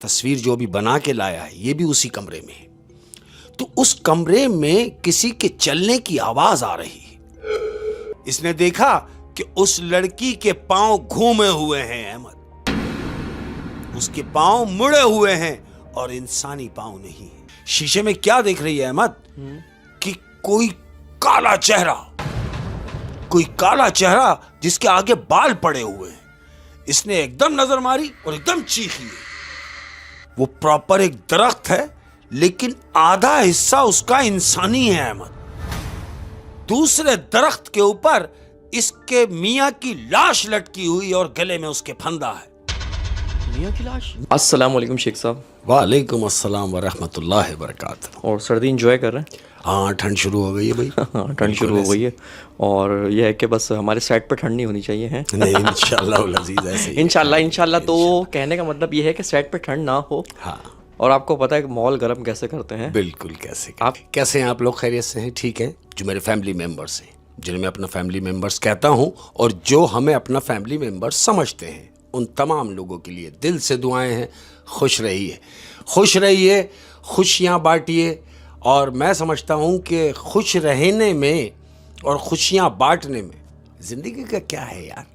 तस्वीर जो भी बना के लाया है ये भी उसी कमरे में है। तो उस कमरे में किसी के चलने की आवाज आ रही है। इसने देखा कि उस लड़की के पांव घूमे हुए हैं अहमद, उसके पांव मुड़े हुए हैं और इंसानी पांव नहीं है। शीशे में क्या देख रही है अहमद कि कोई काला चेहरा जिसके आगे बाल पड़े हुए हैं। इसने एकदम नजर मारी और एकदम चीखी। वो प्रॉपर एक दरख्त है लेकिन आधा हिस्सा उसका इंसानी है अहमद। दूसरे दरख्त के ऊपर इसके मियां की लाश लटकी हुई और गले में उसके फंदा है। मियां की लाश। अस्सलाम वालेकुम शेख साहब। वालेकुम अस्सलाम व रहमतुल्लाहि व बरकातहू। और सर्दी एंजॉय कर रहे हैं? हाँ, ठंड शुरू हो गई है भाई। हाँ, ठंड शुरू हो गई है और यह है कि बस हमारे सेट पे ठंड नहीं होनी चाहिए है। नहीं, इंशाल्लाह उल अज़ीज़ ऐसे ही। इंशाल्लाह। तो कहने का मतलब ये है कि सेट पे ठंड ना हो। हाँ, और आपको पता है कि मॉल गर्म कैसे करते हैं। बिल्कुल। आप कैसे हैं? आप लोग खैरियत से हैं? ठीक है। जो मेरे फैमिली मेंबर्स हैं, जिन्हें मैं अपना फैमिली मेंबर्स कहता हूं और जो हमें अपना फैमिली मेंबर्स समझते हैं, उन तमाम लोगों के लिए दिल से दुआएं हैं। खुश रहिए, खुशियां बांटिए। और मैं समझता हूं कि खुश रहने में और खुशियां बांटने में जिंदगी का क्या है यार,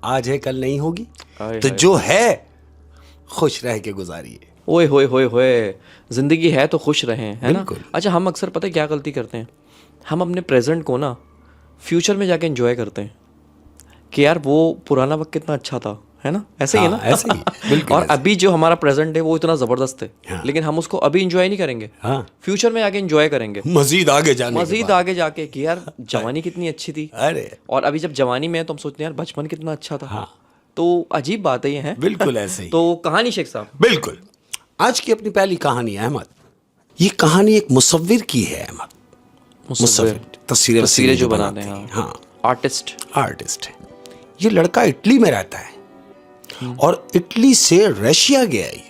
आज है कल नहीं होगी। तो जो है खुश रह के गुजारिए। ओए होए जिंदगी है तो खुश रहें, है ना। बिल्कुल। अच्छा, हम अक्सर पता है क्या गलती करते हैं, हम अपने प्रेजेंट को ना फ्यूचर में जाके एंजॉय करते हैं कि यार वो पुराना वक्त कितना अच्छा था, है ना। ऐसे ही है ना। ऐसे ही, बिल्कुल। और अभी जो हमारा प्रेजेंट है वो इतना जबरदस्त है। हाँ। लेकिन हम उसको अभी एंजॉय नहीं करेंगे। हाँ। फ्यूचर में आके एंजॉय करेंगे, मजीद आगे जाके कि यार जवानी कितनी अच्छी थी। अरे, और अभी जब जवानी में है तो हम सोचते हैं यार बचपन कितना अच्छा था। हाँ। तो अजीब बात है ये है। बिल्कुल ऐसे ही। तो कहानी शेख साहब। बिल्कुल। आज की अपनी पहली कहानी है अहमद। ये कहानी एक मुसव्विर की है अहमद। मुसव्विर तस्वीरें जो बनाते हैं। हाँ, आर्टिस्ट है। ये लड़का इटली में रहता है और इटली से रशिया गया है।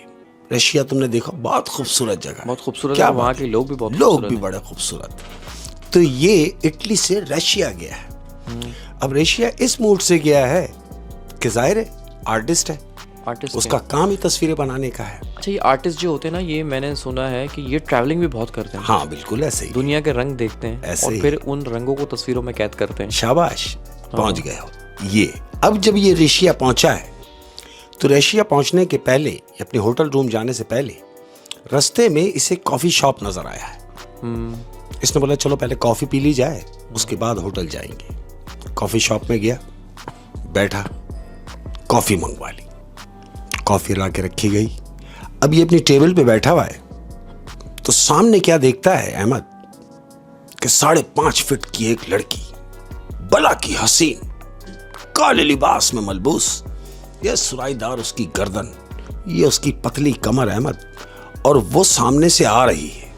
रशिया तुमने देखा, बहुत खूबसूरत जगह, बहुत खूबसूरत क्या है। वहाँ के लोग भी बहुत बड़े खूबसूरत। तो ये इटली से रशिया गया है। अब रशिया इस मूड से गया है कि जाहिर है आर्टिस्ट है, उसका काम ही तस्वीरें बनाने का है। अच्छा, ये आर्टिस्ट जो होते हैं ना, ये मैंने सुना है कि ये ट्रैवलिंग भी बहुत करते हैं। हाँ, बिल्कुल ऐसे ही। दुनिया के रंग देखते हैं ऐसे और ही। फिर उन रंगों को तस्वीरों में कैद करते हैं। शाबाश, पहुंच गए हो। ये अब जब ये रशिया पहुंचा है तो रशिया पहुंचने के पहले, अपने होटल रूम जाने से पहले, रास्ते में इसे कॉफी शॉप नजर आया है। इसने बोला चलो पहले कॉफी पी ली जाए, उसके बाद होटल जाएंगे। कॉफी शॉप में गया, बैठा, कॉफी मंगवा ली, कॉफी ला के रखी गई। अब ये अपनी टेबल पे बैठा हुआ है तो सामने क्या देखता है अहमद कि 5.5 फीट की एक लड़की, बला की हसीन, काले लिबास में मलबूस, ये सुराईदार उसकी गर्दन, ये उसकी पतली कमर अहमद, और वो सामने से आ रही है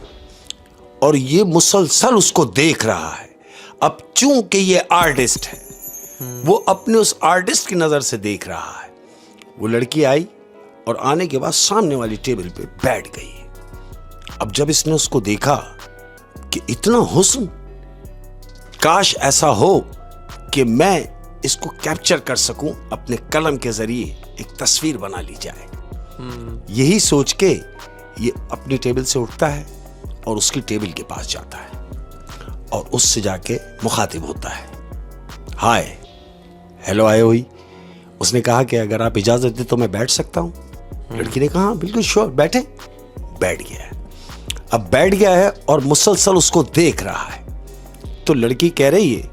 और ये मुसलसल उसको देख रहा है। अब चूंकि ये आर्टिस्ट है, वो अपने उस आर्टिस्ट की नजर से देख रहा है। वो लड़की आई और आने के बाद सामने वाली टेबल पे बैठ गई। अब जब इसने उसको देखा कि इतना हुस्न, काश ऐसा हो कि मैं इसको कैप्चर कर सकूं, अपने कलम के जरिए एक तस्वीर बना ली जाए। यही सोच के ये अपनी टेबल से उठता है और उसकी टेबल के पास जाता है और उससे जाके मुखातिब होता है। हाय, हेलो आए हुई। उसने कहा कि अगर आप इजाजत दे तो मैं बैठ सकता हूं। लड़की ने कहा बिल्कुल श्योर, बैठे। बैठ गया है। अब बैठ गया है और मुसलसल उसको देख रहा है। तो लड़की कह रही है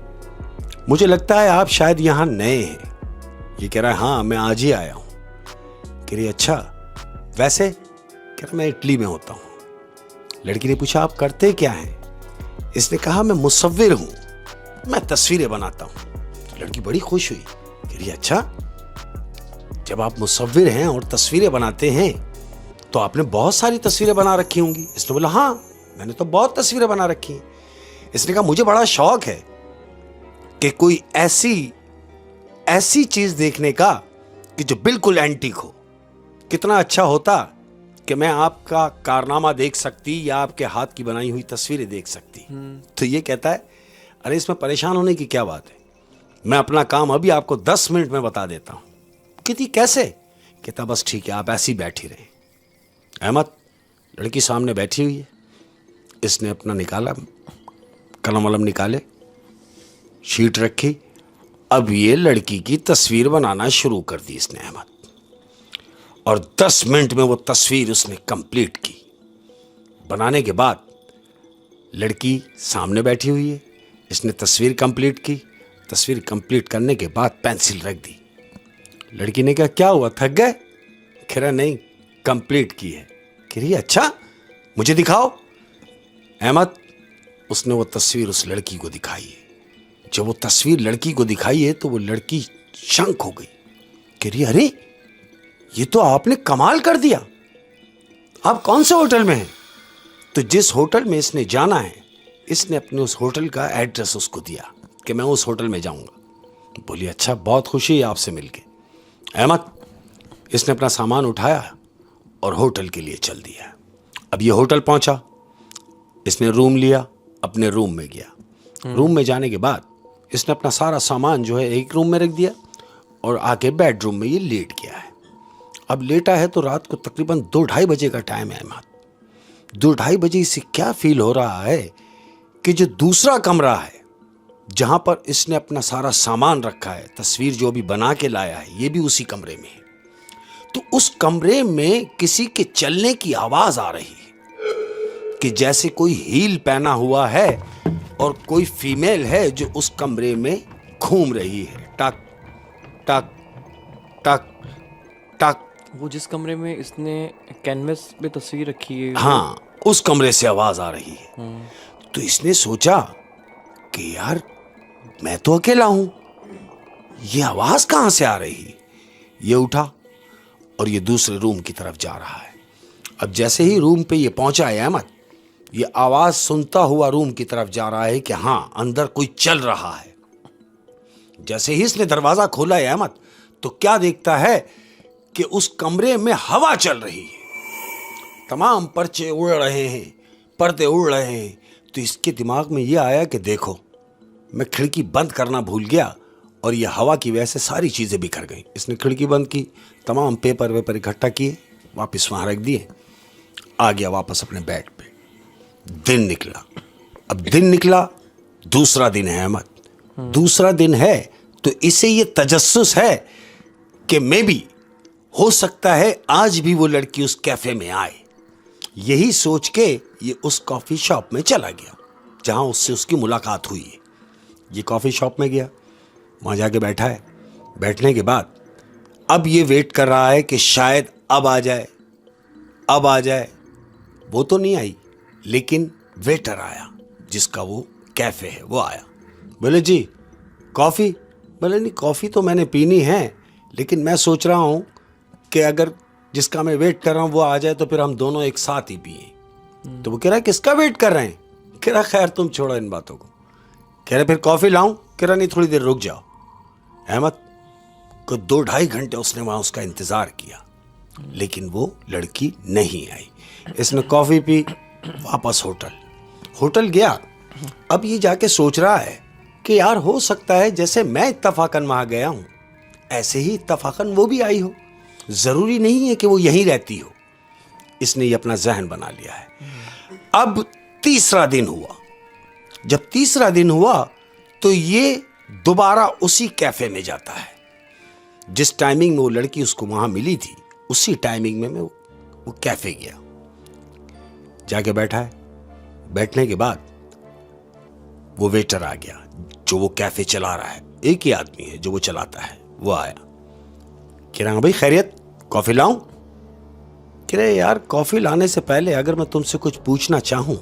मुझे लगता है आप शायद यहां नए हैं। ये कह रहा है हाँ, मैं आज ही आया हूं। कह रही अच्छा, वैसे? कह रहा मैं इटली में होता हूं। लड़की ने पूछा आप करते क्या हैं? इसने कहा मैं मुसव्विर हूं, मैं तस्वीरें बनाता हूं। लड़की बड़ी खुश हुई। कह रही अच्छा, जब आप मुसव्विर हैं और तस्वीरें बनाते हैं तो आपने बहुत सारी तस्वीरें बना रखी होंगी। इसने बोला हाँ, मैंने तो बहुत तस्वीरें बना रखी हैं। इसने कहा मुझे बड़ा शौक है कि कोई ऐसी चीज देखने का कि जो बिल्कुल एंटीक हो। कितना अच्छा होता कि मैं आपका कारनामा देख सकती या आपके हाथ की बनाई हुई तस्वीरें देख सकती। तो ये कहता है अरे इसमें परेशान होने की क्या बात है, मैं अपना काम अभी आपको 10 मिनट में बता देता हूं। कहती कैसे? कहता बस ठीक है, आप ऐसी बैठी रहे। अहमद, लड़की सामने बैठी हुई है, इसने अपना निकाला, कलम वलम निकाले, शीट रखी, अब ये लड़की की तस्वीर बनाना शुरू कर दी इसने अहमद, और 10 मिनट में वो तस्वीर उसने कंप्लीट की। बनाने के बाद लड़की सामने बैठी हुई है, इसने तस्वीर कंप्लीट की, तस्वीर कंप्लीट करने के बाद पेंसिल रख दी। लड़की ने कहा क्या हुआ, थक गए? कह रहा नहीं, कंप्लीट की है। कह रही अच्छा, मुझे दिखाओ। अहमद, उसने वो तस्वीर उस लड़की को दिखाई है। जब वो तस्वीर लड़की को दिखाई है तो वो लड़की शंक हो गई। कह रही अरे ये तो आपने कमाल कर दिया, आप कौन से होटल में हैं? तो जिस होटल में इसने जाना है, इसने अपने उस होटल का एड्रेस उसको दिया कि मैं उस होटल में जाऊंगा। बोली अच्छा, बहुत खुशी है आपसे मिलके। अहमद, इसने अपना सामान उठाया और होटल के लिए चल दिया। अब ये होटल पहुंचा, इसने रूम लिया, अपने रूम में गया। रूम में जाने के बाद इसने अपना सारा सामान जो है एक रूम में रख दिया और आके बेडरूम में ये लेट गया है। अब लेटा है तो रात को तकरीबन 2-2:30 बजे का टाइम है अहमद। 2-2:30 बजे इसे क्या फील हो रहा है कि जो दूसरा कमरा है जहां पर इसने अपना सारा सामान रखा है, तस्वीर जो भी बना के लाया है, ये भी उसी कमरे में है। तो उस कमरे में किसी के चलने की आवाज आ रही है कि जैसे कोई हील पहना हुआ है और कोई फीमेल है जो उस कमरे में घूम रही है। टक टक टक टक। वो जिस कमरे में इसने कैनवस पे तस्वीर रखी है, हाँ, उस कमरे से आवाज आ रही है। तो इसने सोचा कि यार मैं तो अकेला हूं, ये आवाज कहां से आ रही है? ये उठा और ये दूसरे रूम की तरफ जा रहा है। अब जैसे ही रूम पे ये पहुंचा है अहमद, ये आवाज सुनता हुआ रूम की तरफ जा रहा है कि हाँ अंदर कोई चल रहा है। जैसे ही इसने दरवाजा खोला है अहमद, तो क्या देखता है कि उस कमरे में हवा चल रही है, तमाम पर्चे उड़ रहे हैं, पर्दे उड़ रहे हैं। तो इसके दिमाग में ये आया कि देखो मैं खिड़की बंद करना भूल गया और ये हवा की वजह से सारी चीज़ें बिखर गई। इसने खिड़की बंद की, तमाम पेपर वेपर इकट्ठा किए, वापस वहाँ रख दिए, आ गया वापस अपने बेड पे। दिन निकला। अब दिन निकला, दूसरा दिन है अहमद। दूसरा दिन है तो इसे ये तजस्सुस है कि मे बी हो सकता है आज भी वो लड़की उस कैफे में आए। यही सोच के ये उस कॉफ़ी शॉप में चला गया जहाँ उससे उसकी मुलाकात हुई है। ये कॉफ़ी शॉप में गया, वहाँ जाके बैठा है। बैठने के बाद अब ये वेट कर रहा है कि शायद अब आ जाए, अब आ जाए। वो तो नहीं आई, लेकिन वेटर आया जिसका वो कैफ़े है, वो आया। बोले जी कॉफ़ी? बोले नहीं, कॉफ़ी तो मैंने पीनी है, लेकिन मैं सोच रहा हूँ कि अगर जिसका मैं वेट कर रहा हूँ वो आ जाए तो फिर हम दोनों एक साथ ही पिए। तो वो कह रहा है किसका वेट कर रहे हैं? कह रहा खैर तुम छोड़ो इन बातों को। कह रहे फिर कॉफ़ी लाऊं? कह रहा नहीं, थोड़ी देर रुक जाओ। अहमद को 2-2.5 घंटे उसने वहाँ उसका इंतज़ार किया, लेकिन वो लड़की नहीं आई। इसने कॉफ़ी पी, वापस होटल गया। अब ये जाके सोच रहा है कि यार हो सकता है जैसे मैं इत्तफाकन वहाँ गया हूँ, ऐसे ही इत्तफाकन वो भी आई हो, ज़रूरी नहीं है कि वो यहीं रहती हो। इसने ये अपना जहन बना लिया है। अब तीसरा दिन हुआ। जब तीसरा दिन हुआ तो ये दोबारा उसी कैफ़े में जाता है। जिस टाइमिंग में वो लड़की उसको वहाँ मिली थी, उसी टाइमिंग में वो कैफ़े गया, जाके बैठा है। बैठने के बाद वो वेटर आ गया जो वो कैफ़े चला रहा है। एक ही आदमी है जो वो चलाता है। वो आया, कह रहा भाई खैरियत, कॉफ़ी लाऊं? कह रहे यार कॉफ़ी लाने से पहले अगर मैं तुमसे कुछ पूछना चाहूँ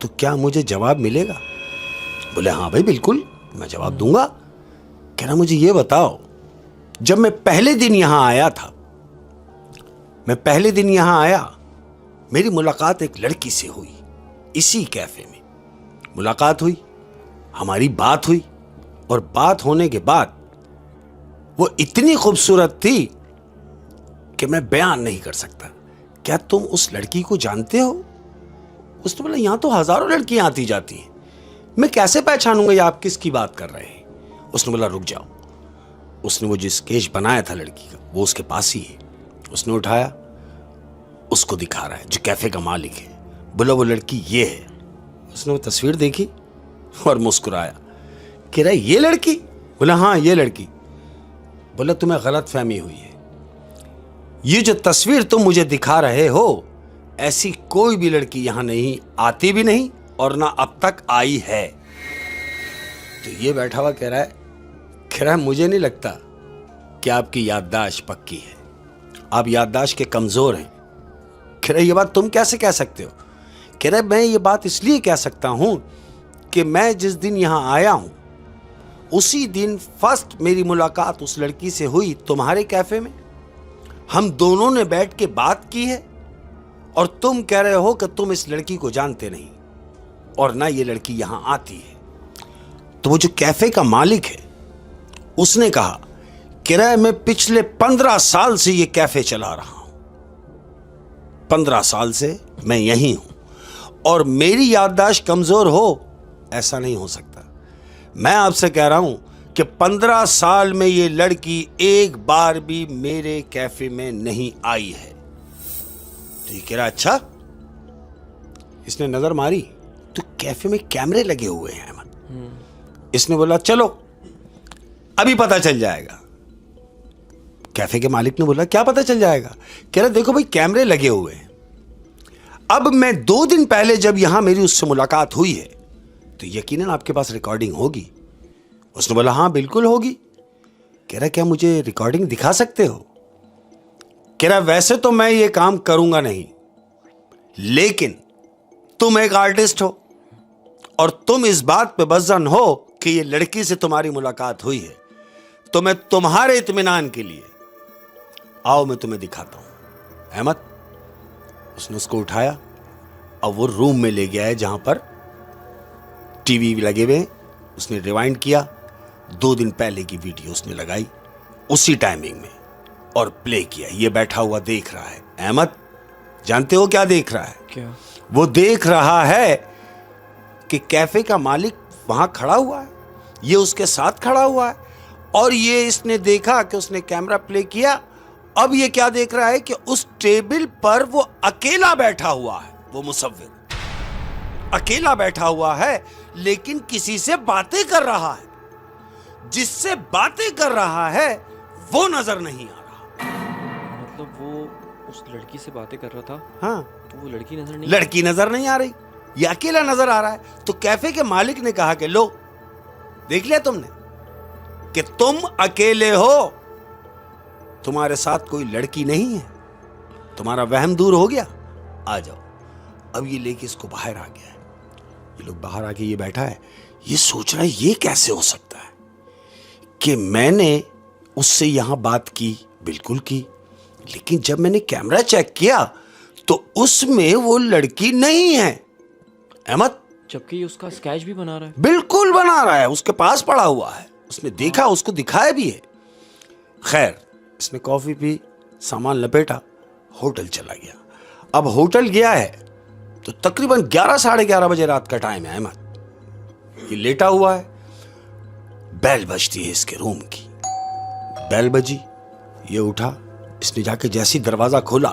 तो क्या मुझे जवाब मिलेगा? बोले हाँ भाई बिल्कुल, मैं जवाब दूंगा। कह रहा मुझे ये बताओ, जब मैं पहले दिन यहाँ आया, मेरी मुलाकात एक लड़की से हुई, इसी कैफ़े में मुलाकात हुई, हमारी बात हुई, और बात होने के बाद वो इतनी खूबसूरत थी कि मैं बयान नहीं कर सकता। क्या तुम उस लड़की को जानते हो? उसने बोला यहाँ तो हज़ारों लड़कियां आती जाती हैं, मैं कैसे पहचानूंगा ये आप किसकी बात कर रहे हैं? उसने बोला रुक जाओ। उसने वो जिस केश बनाया था लड़की का, वो उसके पास ही है। उसने उठाया, उसको दिखा रहा है जो कैफे का मालिक है। बोला वो लड़की ये है। उसने वो तस्वीर देखी और मुस्कुराया, कह रहा है ये लड़की? बोला हाँ ये लड़की। बोला तुम्हें गलत फहमी हुई है, ये जो तस्वीर तुम मुझे दिखा रहे हो ऐसी कोई भी लड़की यहां नहीं आती भी नहीं और ना अब तक आई है। तो ये बैठा हुआ कह रहा है मुझे नहीं लगता कि आपकी याददाश्त पक्की है, आप याददाश्त के कमजोर हैं। कह रहा है ये बात तुम कैसे कह सकते हो? कह रहा है मैं ये बात इसलिए कह सकता हूं कि मैं जिस दिन यहां आया हूं उसी दिन फर्स्ट मेरी मुलाकात उस लड़की से हुई तुम्हारे कैफे में। हम दोनों ने बैठ के बात की है और तुम कह रहे हो कि तुम इस लड़की को जानते नहीं और ना ये लड़की यहां आती है। तो वो जो कैफे का मालिक है उसने कहा, कह रहा है मैं पिछले 15 साल से ये कैफे चला रहा हूं, 15 साल से मैं यहीं हूं और मेरी याददाश्त कमजोर हो ऐसा नहीं हो सकता। मैं आपसे कह रहा हूं कि 15 साल में ये लड़की एक बार भी मेरे कैफे में नहीं आई है। तो ये कह रहा अच्छा। इसने नजर मारी तो कैफे में कैमरे लगे हुए हैं अहमद। इसने बोला चलो अभी पता चल जाएगा। कैफे के मालिक ने बोला क्या पता चल जाएगा? कह रहा देखो भाई कैमरे लगे हुए हैं। अब मैं 2 दिन पहले जब यहां मेरी उससे मुलाकात हुई है तो यकीनन आपके पास रिकॉर्डिंग होगी। उसने बोला हाँ बिल्कुल होगी। कह रहा क्या मुझे रिकॉर्डिंग दिखा सकते हो? कह रहा वैसे तो मैं ये काम करूंगा नहीं, लेकिन तुम एक आर्टिस्ट हो और तुम इस बात पे बज़न हो कि ये लड़की से तुम्हारी मुलाकात हुई है, तो मैं तुम्हारे इत्मीनान के लिए आओ मैं तुम्हें दिखाता हूं। अहमद उसने उसको उठाया और वो रूम में ले गया है जहां पर टीवी लगे हुए। उसने रिवाइंड किया, 2 दिन पहले की वीडियो उसने लगाई उसी टाइमिंग में और प्ले किया। ये बैठा हुआ देख रहा है। अहमद जानते हो क्या देख रहा है? क्या? वो देख रहा है कि कैफे का मालिक वहां खड़ा हुआ है, ये उसके साथ खड़ा हुआ है और ये इसने देखा कि उसने कैमरा प्ले किया। अब ये क्या देख रहा है कि उस टेबल पर वो अकेला बैठा हुआ है, वो मुसव्विर अकेला बैठा हुआ है लेकिन किसी से बातें कर रहा है। जिससे बातें कर रहा है वो नजर नहीं आ रहा। मतलब वो उस लड़की से बातें कर रहा था? हाँ तो वो लड़की नजर नहीं लड़की नजर नहीं आ रही, ये अकेला नजर आ रहा है। तो कैफे के मालिक ने कहा कि लो देख लिया तुमने कि तुम अकेले हो, तुम्हारे साथ कोई लड़की नहीं है, तुम्हारा वहम दूर हो गया, आ जाओ। अब ये लेके इसको बाहर आ गया है। ये लोग बाहर आके ये बैठा है, ये सोच रहा है ये कैसे हो सकता है कि मैंने उससे यहां बात की, बिल्कुल की, लेकिन जब मैंने कैमरा चेक किया तो उसमें वो लड़की नहीं है। अहमद जबकि उसका स्केच भी बना रहा है। बिल्कुल बना रहा है, उसके पास पड़ा हुआ है, उसने देखा, उसको दिखाया भी है। खैर इसने कॉफी पी, सामान लपेटा, होटल चला गया। अब होटल गया है तो तकरीबन 11 साढ़े 11 बजे रात का टाइम है। अहमद ये लेटा हुआ है, बेल बजती है इसके रूम की। बेल बजी, ये उठा, इसने जाके जैसी दरवाजा खोला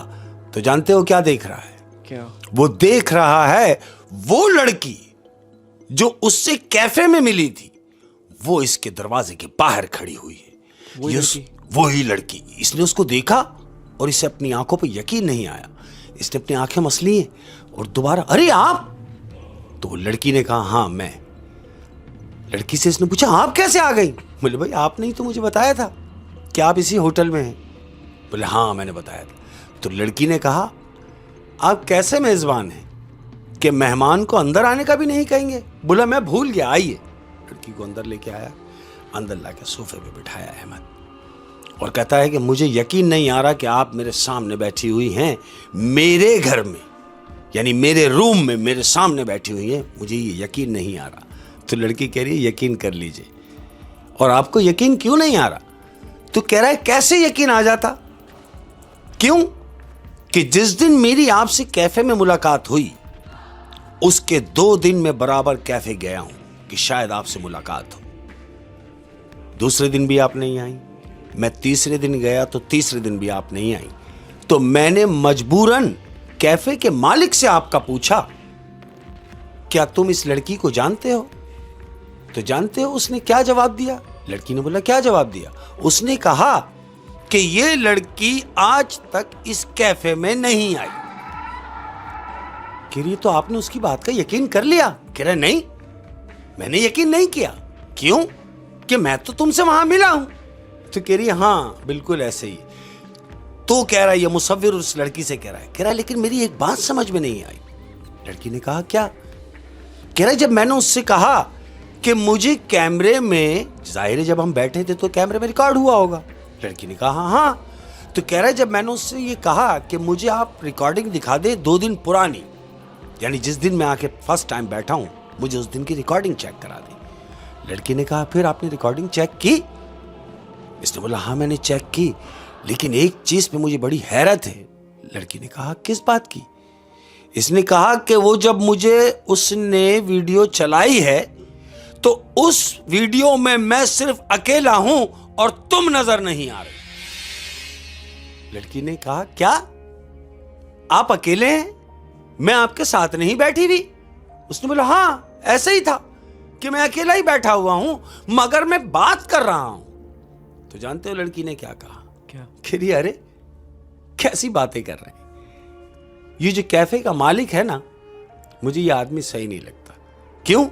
तो जानते हो क्या देख रहा है? क्या? वो देख रहा है वो लड़की जो उससे कैफे में मिली थी, वो इसके दरवाजे के बाहर खड़ी हुई है। वही लड़की। इसने उसको देखा और इसे अपनी आंखों पर यकीन नहीं आया। इसने अपनी आंखें मसली हैं और दोबारा अरे आप? तो लड़की ने कहा हाँ मैं। लड़की से इसने पूछा आप कैसे आ गई? बोले भाई आपने ही तो मुझे बताया था कि आप इसी होटल में हैं। बोले हाँ मैंने बताया था। तो लड़की ने कहा आप कैसे मेजबान हैं कि मेहमान को अंदर आने का भी नहीं कहेंगे? बोला मैं भूल गया, आइए। लड़की को अंदर लेके आया, अंदर लाके सोफे पे बिठाया अहमद और कहता है कि मुझे यकीन नहीं आ रहा कि आप मेरे सामने बैठी हुई हैं, मेरे घर में, यानी मेरे रूम में मेरे सामने बैठी हुई हैं, मुझे ये यकीन नहीं आ रहा। तो लड़की कह रही है यकीन कर लीजिए। और आपको यकीन क्यों नहीं आ रहा? तो कह रहा है कैसे यकीन आ जाता? क्यों कि जिस दिन मेरी आपसे कैफे में मुलाकात हुई उसके 2 दिन में बराबर कैफे गया हूं कि शायद आपसे मुलाकात हो। दूसरे दिन भी आप नहीं आई, मैं तीसरे दिन गया तो तीसरे दिन भी आप नहीं आई। तो मैंने मजबूरन कैफे के मालिक से आपका पूछा, क्या तुम इस लड़की को जानते हो? तो जानते हो उसने क्या जवाब दिया? लड़की ने बोला, क्या जवाब दिया? उसने कहा कि ये लड़की आज तक इस कैफे में नहीं आई। कह रही तो आपने उसकी बात का यकीन कर लिया? कह रहा नहीं, मैंने यकीन नहीं किया। क्यों? कि मैं तो तुमसे वहां मिला हूं। तो कह रही हाँ बिल्कुल ऐसे ही। तो कह रहा है ये मुसव्विर उस लड़की से कह रहा है, लेकिन मेरी एक बात समझ में नहीं आई। लड़की ने कहा क्या? कह रहा है जब मैंने उससे कहा कि मुझे कैमरे में, जाहिर है जब हम बैठे थे तो कैमरे में रिकॉर्ड हुआ होगा। लड़की ने कहा हाँ। तो कह रहा है जब मैंने उससे ये कहा कि मुझे आप रिकॉर्डिंग दिखा दे 2 दिन पुरानी, यानी जिस दिन मैं आके फर्स्ट टाइम बैठा हूं, मुझे उस दिन की रिकॉर्डिंग चेक करा दी। लड़की ने कहा फिर आपने रिकॉर्डिंग चेक की? इसने बोला हाँ मैंने चेक की, लेकिन एक चीज पे मुझे बड़ी हैरत है। लड़की ने कहा किस बात की? इसने कहा कि वो जब मुझे उसने वीडियो चलाई है तो उस वीडियो में मैं सिर्फ अकेला हूं और तुम नजर नहीं आ रहे। लड़की ने कहा क्या आप अकेले हैं? मैं आपके साथ नहीं बैठी हुई? उसने बोला हाँ ऐसा ही था कि मैं अकेला ही बैठा हुआ हूं, मगर मैं बात कर रहा हूं। तो जानते हो लड़की ने क्या कहा? क्या? कह रही अरे कैसी बातें कर रहे हैं, ये जो कैफे का मालिक है ना, मुझे ये आदमी सही नहीं लगता। क्यों?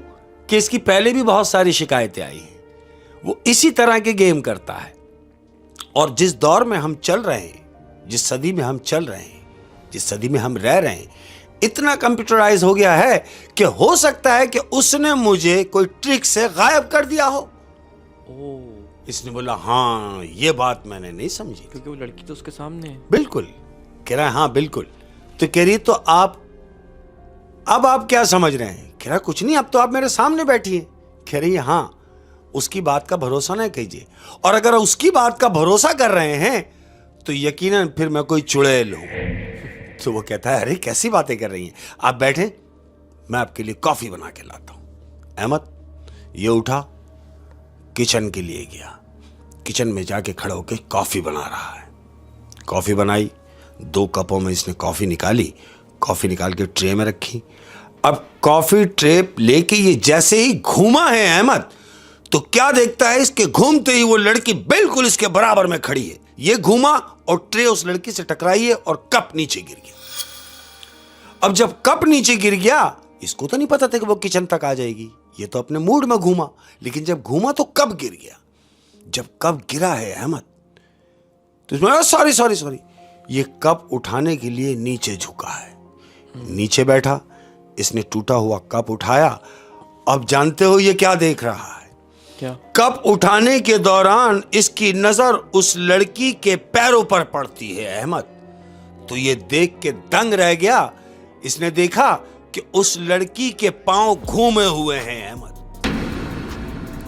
कि इसकी पहले भी बहुत सारी शिकायतें आई हैं, वो इसी तरह के गेम करता है। और जिस दौर में हम चल रहे हैं, जिस सदी में हम चल रहे हैं, जिस सदी में हम रह रहे हैं, इतना कंप्यूटराइज हो गया है कि हो सकता है कि उसने मुझे कोई ट्रिक से गायब कर दिया हो। इसने बोला हाँ ये बात मैंने नहीं समझी, क्योंकि वो लड़की तो उसके सामने है। बिल्कुल। कह रहा है हाँ बिल्कुल। तो कह रही तो अब आप क्या समझ रहे हैं? कह रहा कुछ नहीं, अब तो आप मेरे सामने बैठी हैं। कह रही हाँ उसकी बात का भरोसा ना कीजिए, और अगर उसकी बात का भरोसा कर रहे हैं तो यकीनन फिर मैं कोई चुड़ैल हूं। तो वो कहता है अरे कैसी बातें कर रही हैं, आप बैठे, मैं आपके लिए कॉफी बना के लाता हूं। अहमद ये उठा, किचन के लिए गया, किचन में जाके खड़ा होकर कॉफी बना रहा है। कॉफी बनाई, 2 कपों में इसने कॉफी निकाली, कॉफी निकाल के ट्रे में रखी। अब कॉफी ट्रे लेके ये जैसे ही घूमा है अहमद, तो क्या देखता है, इसके घूमते ही वो लड़की बिल्कुल इसके बराबर में खड़ी है। ये घूमा और ट्रे उस लड़की से टकराई है और कप नीचे गिर गया। अब जब कप नीचे गिर गया, इसको तो नहीं पता था कि वो किचन तक आ जाएगी, ये तो अपने मूड में घूमा, लेकिन जब घूमा तो कप गिर गया। जब कप गिरा है अहमद, तो इसमें सॉरी, ये कप उठाने के लिए नीचे झुका है। नीचे बैठा, इसने टूटा हुआ कप उठाया। अब जानते हो ये क्या देख रहा है? क्या? कप उठाने के दौरान इसकी नजर उस लड़की के पैरों पर पड़ती है अहमद। तो ये देख के दंग रह गया। इसने देखा कि उस लड़की के पांव घूमे हुए हैं अहमद,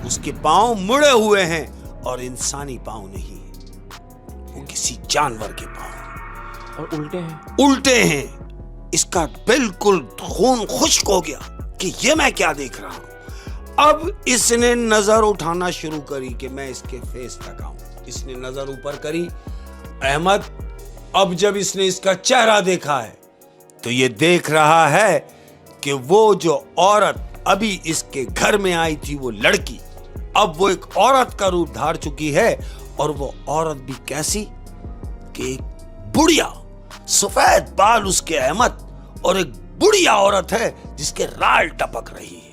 उसके पांव मुड़े हुए हैं और इंसानी पांव नहीं है, वो किसी जानवर के पांव और उल्टे हैं। इसका बिल्कुल खून खुश्क हो गया कि ये मैं क्या देख रहा हूं। अब इसने नजर उठाना शुरू करी कि मैं इसके फेस तक आऊं। इसने नजर ऊपर करी अहमद। अब जब इसने इसका चेहरा देखा है तो ये देख रहा है कि वो जो औरत अभी इसके घर में आई थी, वो लड़की अब वो एक औरत का रूप धार चुकी है। और वो औरत भी कैसी कि एक बुढ़िया, सफेद बाल उसके अहमद, और एक बुढ़िया औरत है जिसके राल टपक रही है।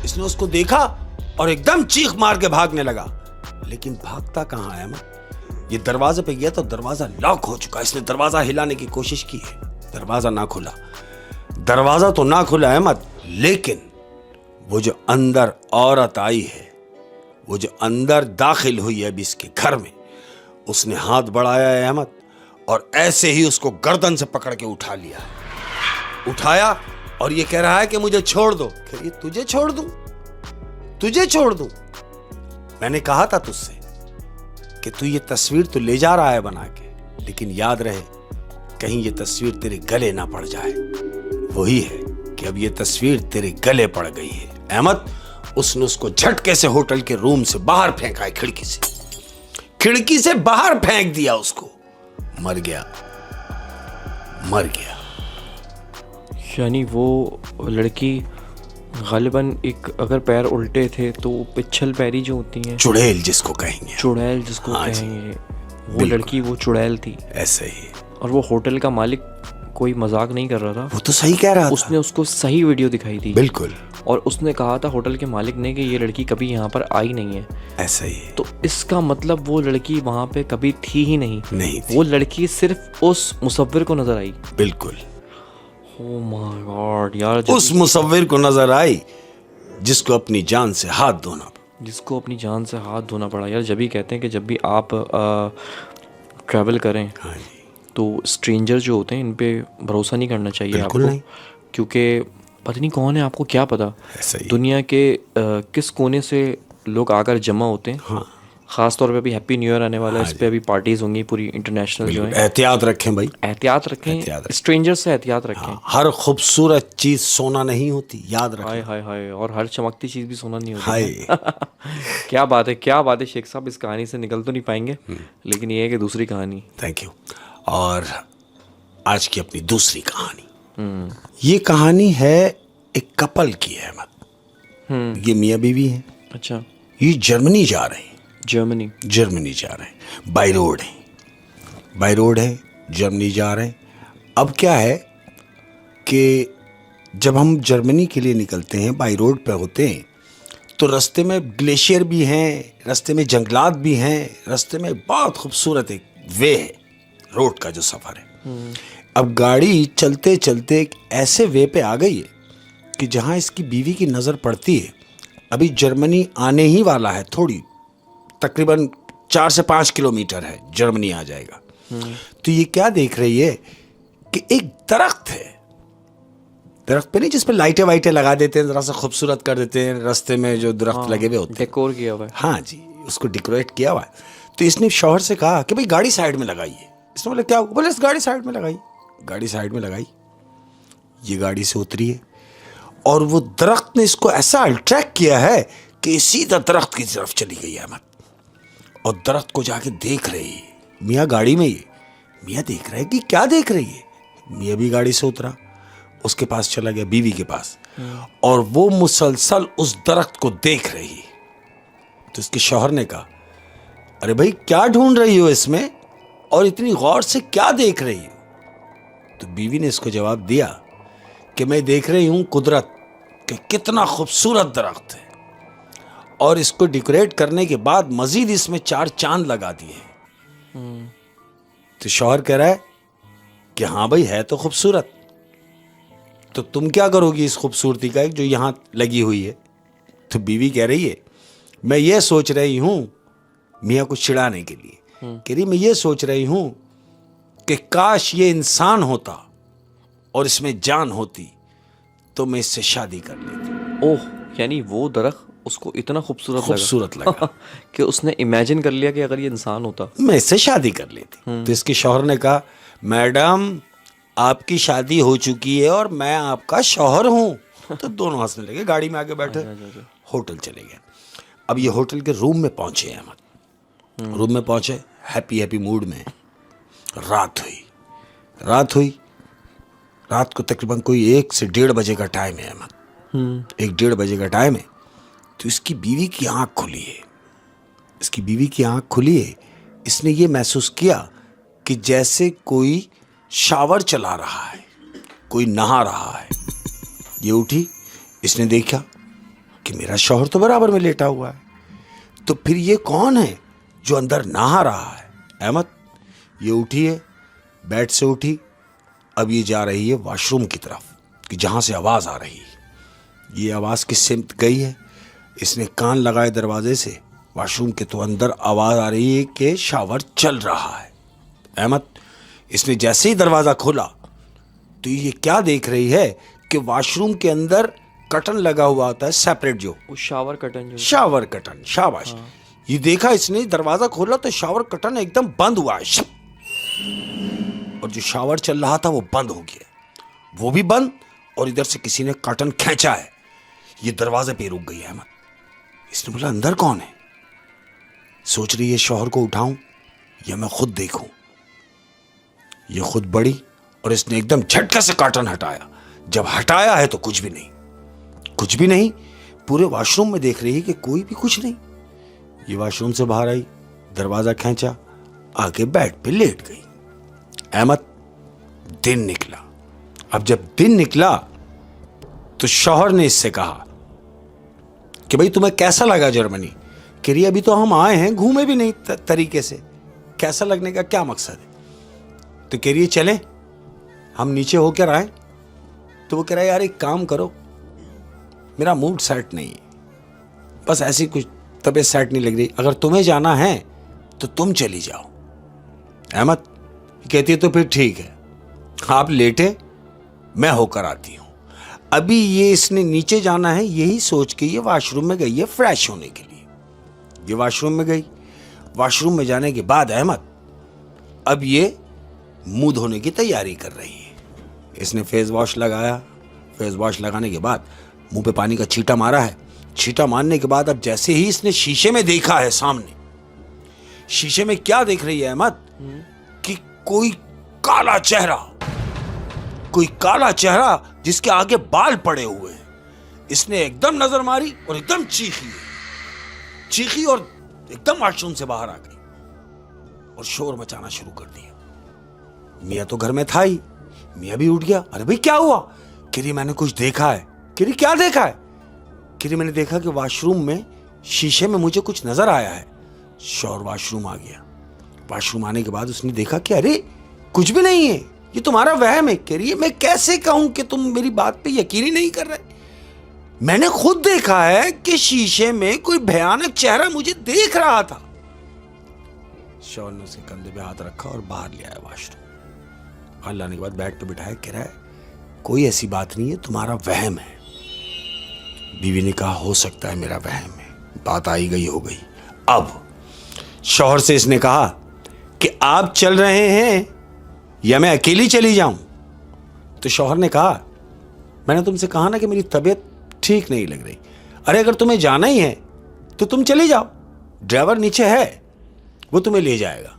इसने उसको देखा और एकदम चीख मार के भागने लगा, लेकिन भागता कहां है अहमद? ये दरवाजे पे गया तो दरवाजा लॉक हो चुका। इसने दरवाजा हिलाने की कोशिश की है, दरवाजा ना खुला। दरवाजा तो ना खुला अहमद, लेकिन वो जो अंदर औरत आई है, वो जो अंदर दाखिल हुई है अभी इसके घर में, उसने हाथ बढ़ाया है अहमद, और ऐसे ही उसको गर्दन से पकड़ के उठा लिया। उठाया और ये कह रहा है कि मुझे छोड़ दो। कह रही तुझे छोड़ दूं? तुझे छोड़ दूं? मैंने कहा था तुझसे कि तू ये तस्वीर तो ले जा रहा है बना के, लेकिन याद रहे कहीं ये तस्वीर तेरे गले ना पड़ जाए। वही है कि अब ये तस्वीर तेरे गले पड़ गई है अहमद। उसने उसको झटके से होटल के रूम से बाहर फेंका है, खिड़की से बाहर फेंक दिया उसको। मर गया। मर गया। यानी वो लड़की गालिबन एक, अगर पैर उल्टे थे तो पिछल पैरी जो होती हैं, चुड़ैल जिसको कहेंगे, चुड़ैल जिसको हाँ जी, कहेंगे, वो लड़की वो चुड़ैल थी। ऐसे ही। और वो होटल का मालिक कोई मजाक नहीं कर रहा था, वो तो सही कह रहा था। उसने उसको सही वीडियो दिखाई थी। बिल्कुल। और उसने कहा था होटल के मालिक ने कि ये लड़की कभी यहाँ पर आई नहीं है। ऐसा ही। तो इसका मतलब वो लड़की वहाँ पे कभी थी ही नहीं नहीं थी। वो लड़की सिर्फ उस मुसव्विर को नजर आई। बिल्कुल। ओह माय गॉड यार, उस मुसव्विर को नजर आई जिसको अपनी जान से हाथ धोना पड़ा। जिसको अपनी जान से हाथ धोना पड़ा। यार जब भी कहते हैं कि जब भी आप ट्रैवल करें, हाँ जी, तो स्ट्रेंजर जो होते हैं इन पे भरोसा नहीं करना चाहिए बिल्कुल आपको। नहीं। क्योंकि पता नहीं कौन है, आपको क्या पता ऐसा ही। दुनिया के किस कोने से लोग आकर जमा होते हैं। हाँ, ख़ास तौर पे अभी हैप्पी न्यू ईयर आने वाला है, हाँ इस पे अभी पार्टीज होंगी पूरी इंटरनेशनल जो है। एहतियात रखें भाई, एहतियात रखें, स्ट्रेंजर से एहतियात रखें। हाँ, हर खूबसूरत चीज सोना नहीं होती, याद रखें। हाय हाय हाय, और हर चमकती चीज़ भी सोना नहीं होती। हाय। क्या बात है, क्या बात है शेख साहब। इस कहानी से निकल तो नहीं पाएंगे, लेकिन ये है कि दूसरी कहानी। Thank you. और आज की अपनी दूसरी कहानी, ये कहानी है एक कपल की है अहमद। ये मियाँ बीवी है। अच्छा। ये जर्मनी जा रहे हैं। जर्मनी जा रहे हैं, बाई रोड है, जर्मनी जा रहे हैं। अब क्या है कि जब हम जर्मनी के लिए निकलते हैं, बाई रोड पे होते हैं, तो रास्ते में ग्लेशियर भी हैं, रास्ते में जंगलात भी हैं, रास्ते में बहुत खूबसूरत एक वे है, रोड का जो सफ़र है। अब गाड़ी चलते चलते एक ऐसे वे पे आ गई है कि जहाँ इसकी बीवी की नज़र पड़ती है, अभी जर्मनी आने ही वाला है, थोड़ी तकरीबन 4 से 5 किलोमीटर है, जर्मनी आ जाएगा। तो ये क्या देख रही है कि एक दरख्त है, दरख्त पे नहीं जिस पे लाइटें वाइटें लगा देते हैं, जरा सा खूबसूरत कर देते हैं, रास्ते में जो दरख्त लगे हुए होते हैं, डेकोर किया हुआ है। हाँ जी, उसको डेकोरेट किया हुआ है। तो इसने शौहर से कहा कि भाई गाड़ी साइड में लगाइए। इसने बोला क्या हुआ? बोले इस गाड़ी साइड में लगाई। गाड़ी साइड में लगाई, ये गाड़ी से उतरी है और वो दरख्त ने इसको ऐसा अट्रैक्ट किया है कि सीधा दरख्त की तरफ चली गई अहमद, और दरख्त को जाके देख रही है। मियाँ गाड़ी में ही, मियाँ देख रहा है कि क्या देख रही है। मियाँ भी गाड़ी से उतरा, उसके पास चला गया, बीवी के पास, और वो मुसलसल उस दरख्त को देख रही है। तो इसके शौहर ने कहा, अरे भाई क्या ढूंढ रही हो इसमें, और इतनी गौर से क्या देख रही हो? तो बीवी ने इसको जवाब दिया कि मैं देख रही हूं कुदरत कि कितना खूबसूरत दरख्त है, और इसको डेकोरेट करने के बाद मजीद इसमें 4 चांद लगा दिए। तो शौहर कह रहा है कि हाँ भाई है तो खूबसूरत, तो तुम क्या करोगी इस खूबसूरती का जो यहां लगी हुई है? तो बीवी कह रही है, मैं ये सोच रही हूं, मियाँ को चिढ़ाने के लिए कह रही, मैं ये सोच रही हूं कि काश ये इंसान होता और इसमें जान होती तो मैं इससे शादी कर लेती। ओह, यानी वो दरख्त उसको इतना खूबसूरत लगा कि उसने इमेजिन कर लिया कि अगर ये इंसान होता मैं इससे शादी कर लेती। तो इसके शौहर ने कहा, मैडम आपकी शादी हो चुकी है और मैं आपका शौहर हूं। तो दोनों हंसने लगे, गाड़ी में आगे बैठे, होटल चले गए। अब ये होटल के रूम में पहुंचे अहमद, रूम में पहुंचे हैप्पी मूड में। रात हुई, रात को तकरीबन कोई 1 से 1:30 बजे का टाइम है अहमद, 1-1:30 बजे का टाइम है। तो इसकी बीवी की आंख खुली है, इसने ये महसूस किया कि जैसे कोई शावर चला रहा है, कोई नहा रहा है। ये उठी, इसने देखा कि मेरा शौहर तो बराबर में लेटा हुआ है, तो फिर ये कौन है जो अंदर नहा रहा है? अहमद, ये उठी है, बेड से उठी, अब ये जा रही है वॉशरूम की तरफ कि जहाँ से आवाज़ आ रही है। ये आवाज़ किस सिमत गई है? इसने कान लगाए दरवाजे से वॉशरूम के, तो अंदर आवाज़ आ रही है कि शावर चल रहा है। अहमद, इसने जैसे ही दरवाज़ा खोला तो ये क्या देख रही है कि वॉशरूम के अंदर कर्टन लगा हुआ होता है सेपरेट, जो शावर कर्टन, शाबाश। ये देखा इसने, दरवाज़ा खोला तो शावर कर्टन एकदम बंद हुआ है, और जो शावर चल रहा था वो बंद हो गया, वो भी बंद, और इधर से किसी ने कर्टन खींचा है। ये दरवाजे पे रुक गई अहमद। इसने बोला, अंदर कौन है? सोच रही है शौहर को उठाऊं या मैं खुद देखूं। ये खुद बढ़ी और इसने एकदम झटके से कर्टन हटाया। जब हटाया है तो कुछ भी नहीं, कुछ भी नहीं। पूरे वॉशरूम में देख रही है कि कोई भी कुछ नहीं। ये वॉशरूम से बाहर आई, दरवाजा खींचा, आके बेड पे लेट गई। अहमद, दिन निकला। अब जब दिन निकला तो शौहर ने इससे कहा कि भाई तुम्हें कैसा लगा जर्मनी? कह रही अभी तो हम आए हैं, घूमे भी नहीं तरीके से, कैसा लगने का क्या मकसद है? तो कह रही है चले हम नीचे होकर आए। तो वो कह रहा है यार एक काम करो, मेरा मूड सेट नहीं है, बस ऐसी कुछ तबीयत सेट नहीं लग रही, अगर तुम्हें जाना है तो तुम चली जाओ। अहमद कहती है तो फिर ठीक है, आप लेटे, मैं होकर आती हूं। अभी ये इसने नीचे जाना है, यही सोच के ये वॉशरूम में गई है फ्रेश होने के लिए। ये वॉशरूम में गई। वॉशरूम में जाने के बाद अहमद अब ये मुंह धोने की तैयारी कर रही है। इसने फेस वॉश लगाया। फेस वॉश लगाने के बाद मुंह पे पानी का छींटा मारा है। छींटा मारने के बाद अब जैसे ही इसने शीशे में देखा है सामने, शीशे में क्या देख रही है अहमद कि कोई काला चेहरा, कोई काला चेहरा जिसके आगे बाल पड़े हुए हैं। इसने एकदम नजर मारी और एकदम चीखी और एकदम वॉशरूम से बाहर आ गई और शोर मचाना शुरू कर दिया। मियां तो घर में था ही, मियां भी उठ गया। अरे भाई क्या हुआ? कह रही मैंने कुछ देखा है। कह रही क्या देखा है? कह रही मैंने देखा कि वॉशरूम में शीशे में मुझे कुछ नजर आया है। शौहर वॉशरूम आ गया। वॉशरूम आने के बाद उसने देखा कि अरे कुछ भी नहीं है, ये तुम्हारा वहम है। कह रही है मैं कैसे कहूं कि तुम मेरी बात पे यकीन ही नहीं कर रहे? मैंने खुद देखा है कि शीशे में कोई भयानक चेहरा मुझे देख रहा था। शौहर ने उसके कंधे पे हाथ रखा और बाहर ले आया वॉशरूम। बाहर लाने के बाद बेड पे बिठाया। कह रहा है कोई ऐसी बात नहीं है, तुम्हारा वहम है। बीवी ने कहा हो सकता है मेरा वहम है, बात आई गई हो गई। अब शौहर से इसने कहा कि आप चल रहे हैं या मैं अकेली चली जाऊं? तो शौहर ने कहा मैंने तुमसे कहा ना कि मेरी तबीयत ठीक नहीं लग रही। अरे अगर तुम्हें जाना ही है तो तुम चली जाओ, ड्राइवर नीचे है, वो तुम्हें ले जाएगा।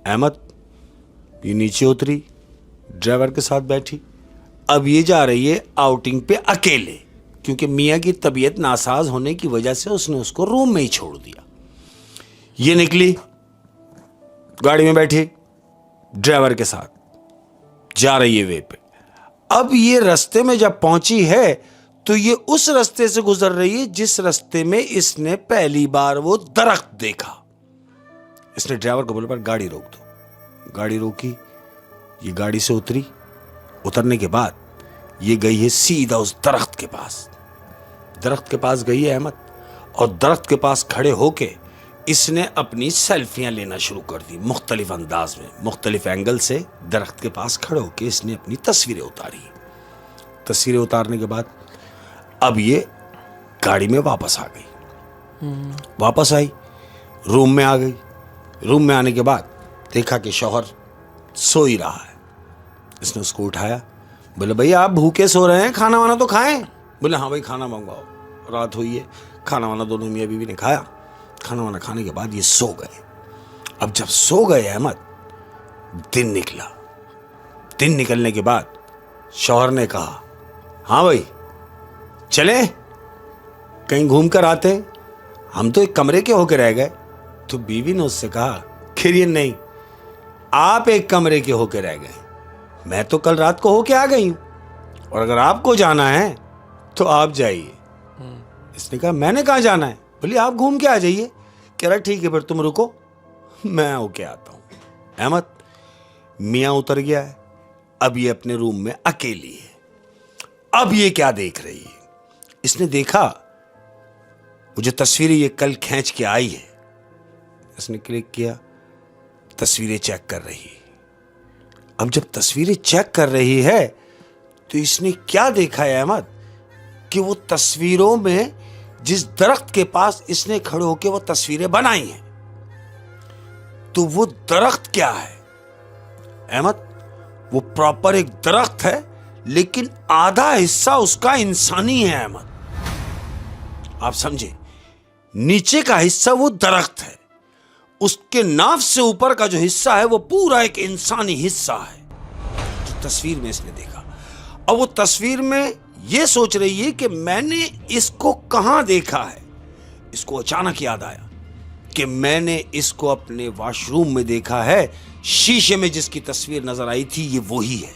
अहमद ये नीचे उतरी, ड्राइवर के साथ बैठी। अब ये जा रही है आउटिंग पे अकेले, क्योंकि मियाँ की तबीयत नासाज होने की वजह से उसने उसको रूम में ही छोड़ दिया। ये निकली, गाड़ी में बैठी, ड्राइवर के साथ जा रही है वे पे। अब ये रास्ते में जब पहुंची है तो ये उस रास्ते से गुजर रही है जिस रास्ते में इसने पहली बार वो दरख्त देखा। इसने ड्राइवर को बोला पर गाड़ी रोक दो। गाड़ी रोकी, ये गाड़ी से उतरी। उतरने के बाद ये गई है सीधा उस दरख्त के पास। दरख्त के पास गई है अहमद, और दरख्त के पास खड़े होके इसने अपनी सेल्फियां लेना शुरू कर दी। मुख्तलिफ अंदाज में, मुख्तलिफ एंगल से दरख्त के पास खड़े होके इसने अपनी तस्वीरें उतारी। तस्वीरें उतारने के बाद अब ये गाड़ी में वापस आ गई। वापस आई, रूम में आ गई। रूम में आने के बाद देखा कि शौहर सो ही रहा है। इसने उसको उठाया, बोले भैया आप भूखे सो रहे हैं, खाना वाना तो खाएं। बोले हाँ भाई खाना मंगवाओ, रात हुई है। खाना वाना दोनों मियाँ बीवी ने खाया। खाना वाना खाने के बाद ये सो गए। अब जब सो गए अहमद, दिन निकला। दिन निकलने के बाद शौहर ने कहा हाँ भाई चले कहीं घूम कर आते, हम तो एक कमरे के होके रह गए। तो बीवी ने उससे कहा कि नहीं, आप एक कमरे के होके रह गए, मैं तो कल रात को होके आ गई हूं, और अगर आपको जाना है तो आप जाइए। इसने कहा मैंने कहाँ जाना है? बोली आप घूम के आ जाइए। कह रहा ठीक है फिर तुम रुको, मैं होके आता हूं। अहमद मियाँ उतर गया है। अब ये अपने रूम में अकेली है। अब ये क्या देख रही है? इसने देखा वो जो तस्वीरें ये कल खींच के आई है, इसने क्लिक किया, तस्वीरें चेक कर रही है। अब जब तस्वीरें चेक कर रही है तो इसने क्या देखा है अहमद कि वो तस्वीरों में जिस दरख्त के पास इसने खड़े होकर वो तस्वीरें बनाई हैं, तो वो दरख्त क्या है अहमद? वो प्रॉपर एक दरख्त है, लेकिन आधा हिस्सा उसका इंसानी है अहमद। आप समझे, नीचे का हिस्सा वो दरख्त है, उसके नाफ से ऊपर का जो हिस्सा है वो पूरा एक इंसानी हिस्सा है। जो तस्वीर में इसने देखा। अब वो तस्वीर में ये सोच रही है कि मैंने इसको कहां देखा है। इसको अचानक याद आया कि मैंने इसको अपने वॉशरूम में देखा है, शीशे में जिसकी तस्वीर नजर आई थी ये वही है।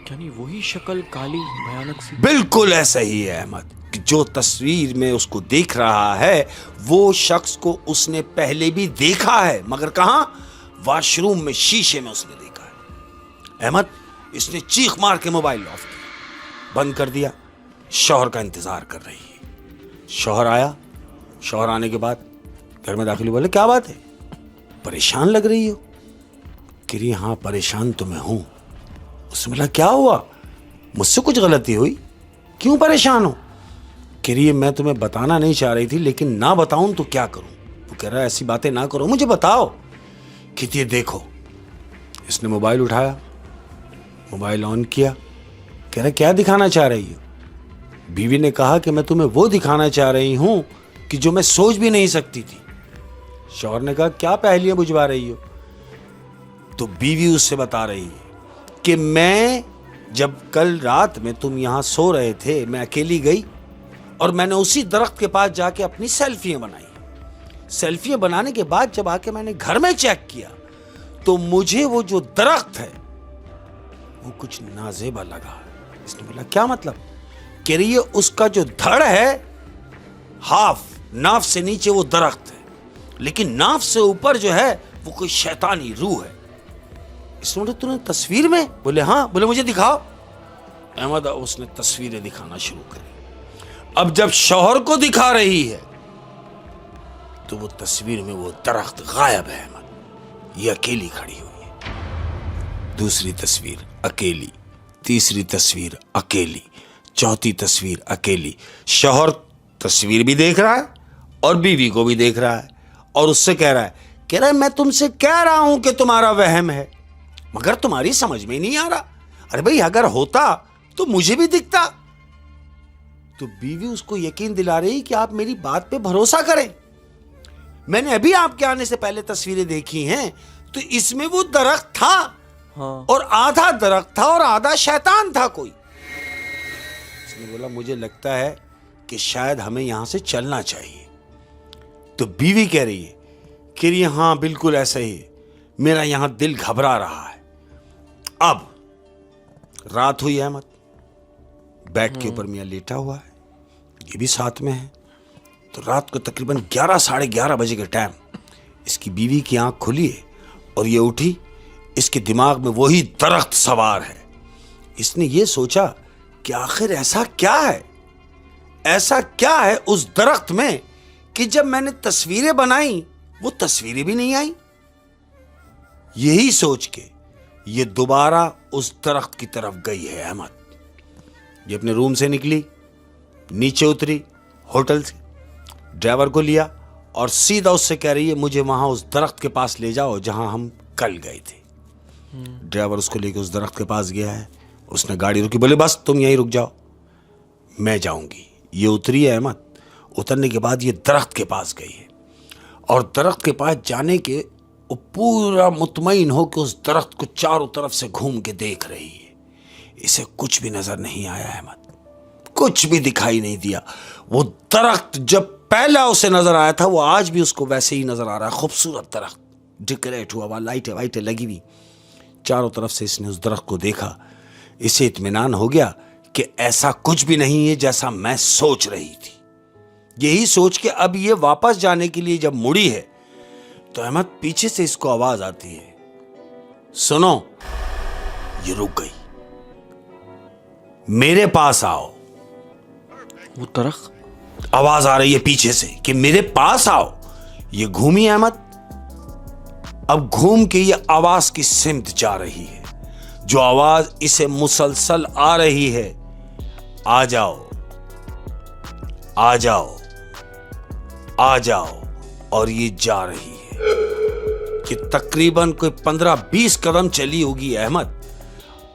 यानी वही शक्ल, काली भयानक सी। बिल्कुल ऐसा ही है अहमद, कि जो तस्वीर में उसको देख रहा है वो शख्स को उसने पहले भी देखा है, मगर कहां? वॉशरूम में, शीशे में उसने देखा है। अहमद, इसने चीख मार के मोबाइल ऑफ किया, बंद कर दिया। शौहर का इंतजार कर रही है। शौहर आया। शौहर आने के बाद घर में दाखिल हुए। बोले क्या बात है, परेशान लग रही हो? कह रही हाँ परेशान तो मैं हूं। उसने बोला क्या हुआ, मुझसे कुछ गलती हुई, क्यों परेशान हो? कह रही है मैं तुम्हें बताना नहीं चाह रही थी, लेकिन ना बताऊं तो क्या करूं। वो कह रहा है ऐसी बातें ना करो, मुझे बताओ। कहती है देखो। इसने मोबाइल उठाया, मोबाइल ऑन किया। कह रहा क्या दिखाना चाह रही हो? बीवी ने कहा कि मैं तुम्हें वो दिखाना चाह रही हूं कि जो मैं सोच भी नहीं सकती थी। शौहर ने कहा क्या पहेलियां बुझवा रही हो? तो बीवी उससे बता रही है कि मैं जब कल रात में तुम यहां सो रहे थे, मैं अकेली गई और मैंने उसी दरख्त के पास जाके अपनी सेल्फियां बनाई। सेल्फियां बनाने के बाद जब आके मैंने घर में चेक किया तो मुझे वो जो दरख्त है वो कुछ नाजेबा लगा। इसने बोला क्या मतलब? कह रही है उसका जो धड़ है, हाफ नाफ से नीचे वो दरख्त है, लेकिन नाफ से ऊपर जो है वो कोई शैतानी रूह है। इसने बोला तूने तस्वीर में? बोले हाँ। बोले मुझे दिखाओ। अहमद, उसने तस्वीरें दिखाना शुरू करी। अब जब शौहर को दिखा रही है तो वो तस्वीर में वो दरख्त गायब है। अहमद, ये अकेली खड़ी हुई है। दूसरी तस्वीर अकेली, तीसरी तस्वीर अकेली, चौथी तस्वीर अकेली। शौहर तस्वीर भी देख रहा है और बीवी को भी देख रहा है और उससे कह रहा है मैं तुमसे कह रहा हूं कि तुम्हारा वहम है, मगर तुम्हारी समझ में नहीं आ रहा। अरे भाई अगर होता तो मुझे भी दिखता। तो बीवी उसको यकीन दिला रही कि आप मेरी बात पे भरोसा करें, मैंने अभी आपके आने से पहले तस्वीरें देखी हैं, तो इसमें वो दरख्त था। हाँ। और आधा दरख्त था और आधा शैतान था कोई। उसने बोला मुझे लगता है कि शायद हमें यहां से चलना चाहिए। तो बीवी कह रही है हाँ बिल्कुल ऐसा ही है, मेरा यहां दिल घबरा रहा है। अब रात हुई अहमद, बेड के ऊपर मियां लेटा हुआ है, ये भी साथ में है। तो रात को तकरीबन 11 साढ़े 11 बजे के टाइम इसकी बीवी की आंख खुली है और ये उठी। इसके दिमाग में वही दरख्त सवार है। इसने ये सोचा कि आखिर ऐसा क्या है उस दरख्त में कि जब मैंने तस्वीरें बनाई वो तस्वीरें भी नहीं आई। यही सोच के ये दोबारा उस दरख्त की तरफ गई है। अहमद ये अपने रूम से निकली, नीचे उतरी होटल से, ड्राइवर को लिया और सीधा उससे कह रही है मुझे वहां उस दरख्त के पास ले जाओ जहां हम कल गए थे। ड्राइवर उसको लेकर उस दरख्त के पास गया है। उसने गाड़ी रुकी, बोले बस तुम यहीं रुक जाओ, मैं जाऊंगी। ये उतरी है अहमद। उतरने के बाद ये दरख्त के पास गई है और दरख्त के पास जाने के वो पूरा मुतमईन हो कि उस दरख्त को चारों तरफ से घूम के देख रही है। इसे कुछ भी नजर नहीं आया अहमद, कुछ भी दिखाई नहीं दिया। वो दरख्त जब पहला उसे नजर आया था वो आज भी उसको वैसे ही नजर आ रहा है। खूबसूरत दरख्त, डेकोरेट हुआ हुआ, लाइटें वाइटें लगी हुई चारों तरफ से। इसने उस दरख्त को देखा, इसे इत्मीनान हो गया कि ऐसा कुछ भी नहीं है जैसा मैं सोच रही थी। यही सोच के अब ये वापस जाने के लिए जब मुड़ी है तो अहमद पीछे से इसको आवाज आती है, सुनो। ये रुक गई, मेरे पास आओ। वो दरख्त, आवाज आ रही है पीछे से कि मेरे पास आओ। ये घूमी अहमद, अब घूम के ये आवाज की सिमत जा रही है। जो आवाज इसे मुसलसल आ रही है, आ जाओ आ जाओ आ जाओ, और ये जा रही है कि तकरीबन कोई 15-20 कदम चली होगी अहमद।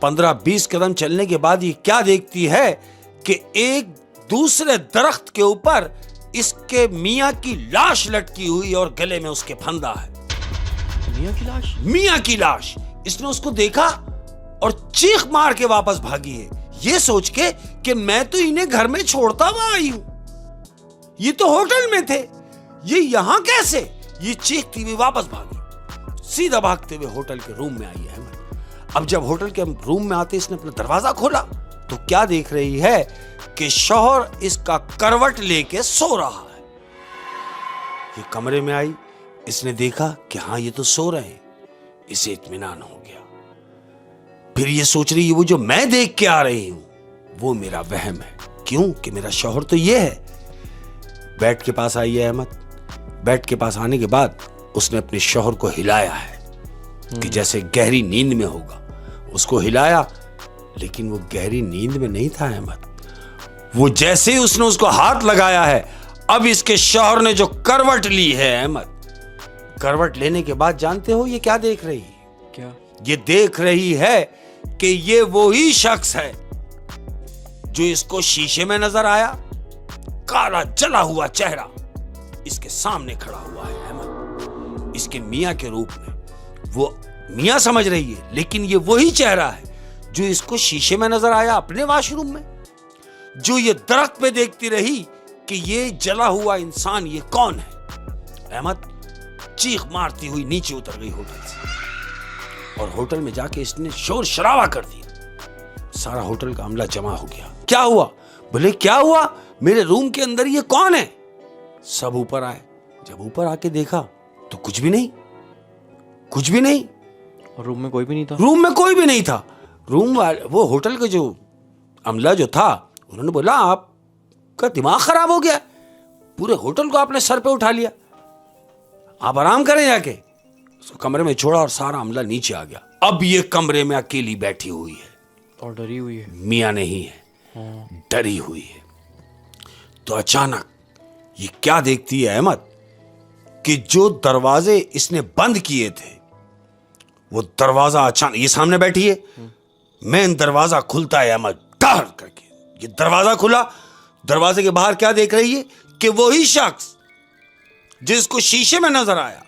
15-20 कदम चलने के बाद ये क्या देखती है कि एक दूसरे दरख्त के ऊपर इसके मियां की लाश लटकी हुई और गले में उसके फंदा है। मियां की लाश? मियां की लाश। इसने उसको देखा और चीख मार के वापस भागी है, ये सोच के कि मैं तो इन्हें घर में छोड़ता हुआ आई हूं, ये तो होटल में थे, ये यहां कैसे? ये चीखती हुई वापस भागी, सीधा भागते हुए होटल के रूम में आई है अहमद। अब जब होटल के रूम में आते इसने अपना दरवाजा खोला तो क्या देख रही है कि शौहर इसका करवट लेके सो रहा है। ये कमरे में आई, इसने देखा कि हाँ ये तो सो रहे हैं, इसे इत्मीनान हो गया। फिर ये सोच रही है वो जो मैं देख के आ रही हूं वो मेरा वहम है, क्यों कि मेरा शौहर तो ये है। बेड के पास आई है अहमद। बेड के पास आने के बाद उसने अपने शौहर को हिलाया है कि जैसे गहरी नींद में होगा, उसको हिलाया, लेकिन वो गहरी नींद में नहीं था अहमद। वो जैसे ही उसने उसको हाथ लगाया है, अब इसके शौहर ने जो करवट ली है अहमद, करवट लेने के बाद जानते हो ये क्या देख रही है? क्या? ये देख रही है कि ये वही शख्स है जो इसको शीशे में नजर आया, काला जला हुआ चेहरा इसके सामने खड़ा हुआ है अहमद, इसके मियां के रूप में। वो मियां समझ रही है, लेकिन ये वही चेहरा है जो इसको शीशे में नजर आया अपने वॉशरूम में, जो ये दरख्त पे देखती रही कि ये जला हुआ इंसान ये कौन है। अहमद चीख मारती हुई नीचे उतर गई होटल से और होटल में जाके इसने शोर शराबा कर दिया। सारा होटल का अमला जमा हो गया। क्या हुआ? बोले क्या हुआ, मेरे रूम के अंदर ये कौन है? सब ऊपर आए। जब ऊपर आके देखा तो कुछ भी नहीं, कुछ भी नहीं। और रूम में कोई भी नहीं था? रूम में कोई भी नहीं था। रूम वाले, वो होटल का जो अमला जो था, उन्होंने बोला आपका दिमाग खराब हो गया, पूरे होटल को आपने सर पे उठा लिया, आप आराम करें जाके। उसको कमरे में छोड़ा और सारा अमला नीचे आ गया। अब ये कमरे में अकेली बैठी हुई है और डरी हुई है। मियां नहीं है, डरी हुई है। तो अचानक ये क्या देखती है अहमद कि जो दरवाजे इसने बंद किए थे वो दरवाजा अचानक, ये सामने बैठी है, मेन दरवाजा खुलता है अहमद, डर करके ये दरवाजा खुला। दरवाजे के बाहर क्या देख रही है कि वही शख्स जिसको शीशे में नजर आया,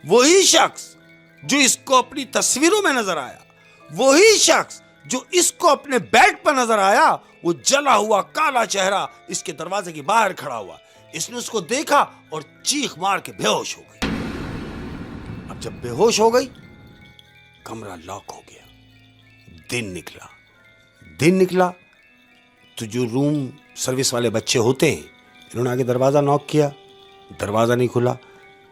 वही शख्स जो इसको अपनी तस्वीरों में नजर आया, वही शख्स जो इसको अपने बेड पर नजर आया, वो जला हुआ काला चेहरा इसके दरवाजे के बाहर खड़ा हुआ। इसने उसको देखा और चीख मार के बेहोश हो गई। अब जब बेहोश हो गई, कमरा लॉक हो गया। दिन निकला तो जो रूम सर्विस वाले बच्चे होते हैं, इन्होंने आगे दरवाजा नॉक किया, दरवाजा नहीं खुला।